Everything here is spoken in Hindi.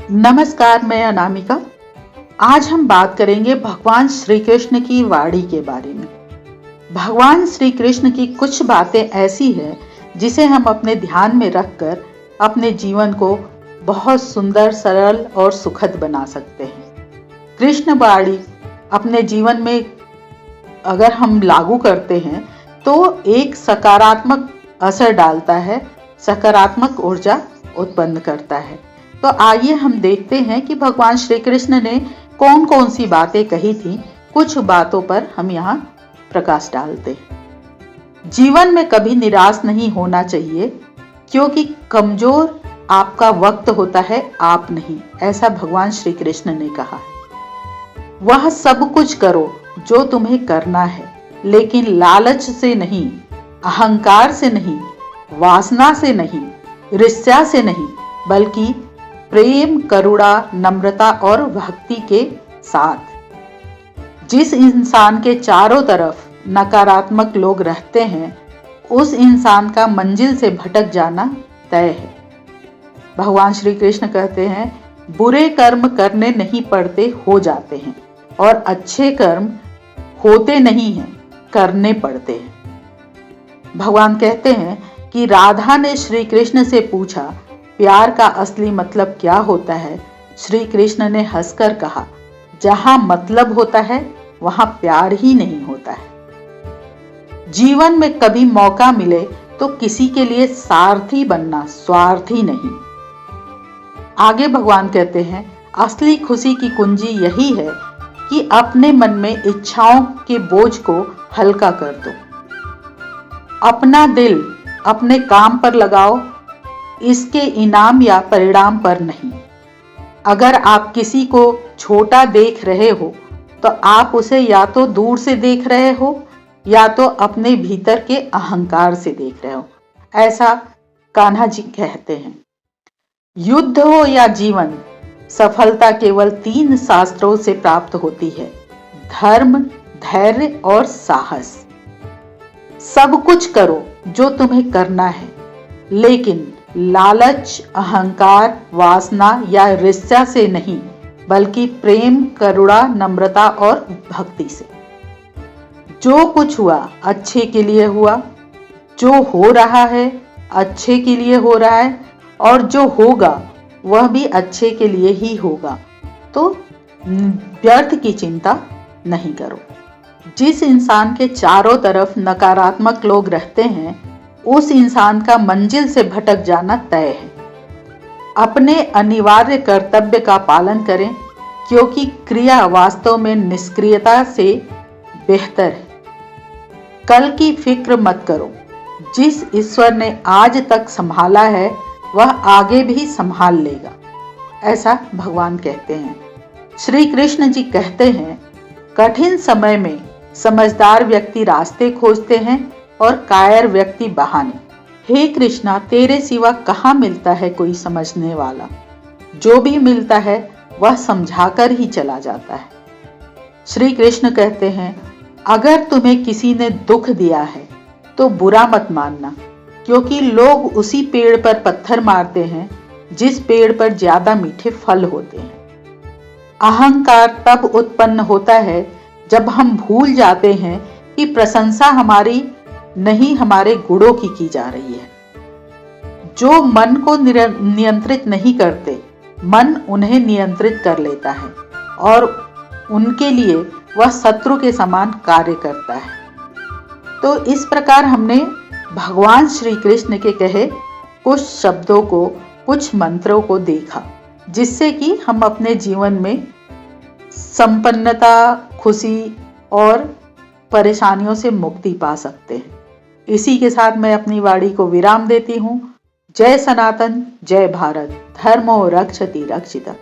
नमस्कार, मैं अनामिका। आज हम बात करेंगे भगवान श्री कृष्ण की वाणी के बारे में। भगवान श्री कृष्ण की कुछ बातें ऐसी हैं जिसे हम अपने ध्यान में रखकर अपने जीवन को बहुत सुंदर, सरल और सुखद बना सकते हैं। कृष्ण वाणी अपने जीवन में अगर हम लागू करते हैं तो एक सकारात्मक असर डालता है, सकारात्मक ऊर्जा उत्पन्न करता है। तो आइए हम देखते हैं कि भगवान श्री कृष्ण ने कौन कौन सी बातें कही थी। कुछ बातों पर हम यहाँ प्रकाश डालते हैं। जीवन में कभी निराश नहीं होना चाहिए, क्योंकि कमजोर आपका वक्त होता है, आप नहीं, ऐसा भगवान श्री कृष्ण ने कहा है। वह सब कुछ करो जो तुम्हें करना है, लेकिन लालच से नहीं, अहंकार से नहीं, वासना से नहीं, ईर्ष्या से नहीं, बल्कि प्रेम, करुणा, नम्रता और भक्ति के साथ। जिस इंसान के चारों तरफ नकारात्मक लोग रहते हैं, उस इंसान का मंजिल से भटक जाना तय है। भगवान श्री कृष्ण कहते हैं, बुरे कर्म करने नहीं पड़ते, हो जाते हैं, और अच्छे कर्म होते नहीं हैं, करने पड़ते हैं। भगवान कहते हैं कि राधा ने श्री कृष्ण से पूछा, प्यार का असली मतलब क्या होता है? श्री कृष्ण ने हंसकर कहा, जहां मतलब होता है वहां प्यार ही नहीं होता है। जीवन में कभी मौका मिले तो किसी के लिए सारथी बनना, स्वार्थी नहीं। आगे भगवान कहते हैं, असली खुशी की कुंजी यही है कि अपने मन में इच्छाओं के बोझ को हल्का कर दो। अपना दिल अपने काम पर लगाओ, इसके इनाम या परिणाम पर नहीं। अगर आप किसी को छोटा देख रहे हो तो आप उसे या तो दूर से देख रहे हो या तो अपने भीतर के अहंकार से देख रहे हो, ऐसा कान्हा जी कहते हैं। युद्ध हो या जीवन, सफलता केवल 3 शास्त्रों से प्राप्त होती है: धर्म, धैर्य और साहस। सब कुछ करो जो तुम्हें करना है, लेकिन लालच, अहंकार, वासना या ईर्ष्या से नहीं, बल्कि प्रेम, करुणा, नम्रता और भक्ति से। जो कुछ हुआ अच्छे के लिए हुआ, जो हो रहा है अच्छे के लिए हो रहा है, और जो होगा वह भी अच्छे के लिए ही होगा। तो व्यर्थ की चिंता नहीं करो। जिस इंसान के चारों तरफ नकारात्मक लोग रहते हैं, उस इंसान का मंजिल से भटक जाना तय है। अपने अनिवार्य कर्तव्य का पालन करें, क्योंकि क्रिया वास्तव में निष्क्रियता से बेहतर है। कल की फिक्र मत करो। जिस ईश्वर ने आज तक संभाला है, वह आगे भी संभाल लेगा, ऐसा भगवान कहते हैं। श्री कृष्ण जी कहते हैं, कठिन समय में समझदार व्यक्ति रास्ते खोजते हैं और कायर व्यक्ति बहाने। हे कृष्णा, तेरे सिवा कहाँ मिलता है कोई समझने वाला? जो भी मिलता है वह समझाकर ही चला जाता है। श्री कृष्ण कहते हैं, अगर तुम्हें किसी ने दुख दिया है तो बुरा मत मानना, क्योंकि लोग उसी पेड़ पर पत्थर मारते हैं जिस पेड़ पर ज्यादा मीठे फल होते हैं। अहंकार तब उत्पन्न होता है जब हम भूल जाते हैं कि प्रशंसा हमारी नहीं, हमारे गुणों की जा रही है। जो मन को नियंत्रित नहीं करते, मन उन्हें नियंत्रित कर लेता है और उनके लिए वह शत्रु के समान कार्य करता है। तो इस प्रकार हमने भगवान श्री कृष्ण के कहे कुछ शब्दों को, कुछ मंत्रों को देखा, जिससे कि हम अपने जीवन में संपन्नता, खुशी और परेशानियों से मुक्ति पा सकते हैं। इसी के साथ मैं अपनी वाणी को विराम देती हूँ। जय सनातन, जय भारत, धर्मो रक्षति रक्षिता।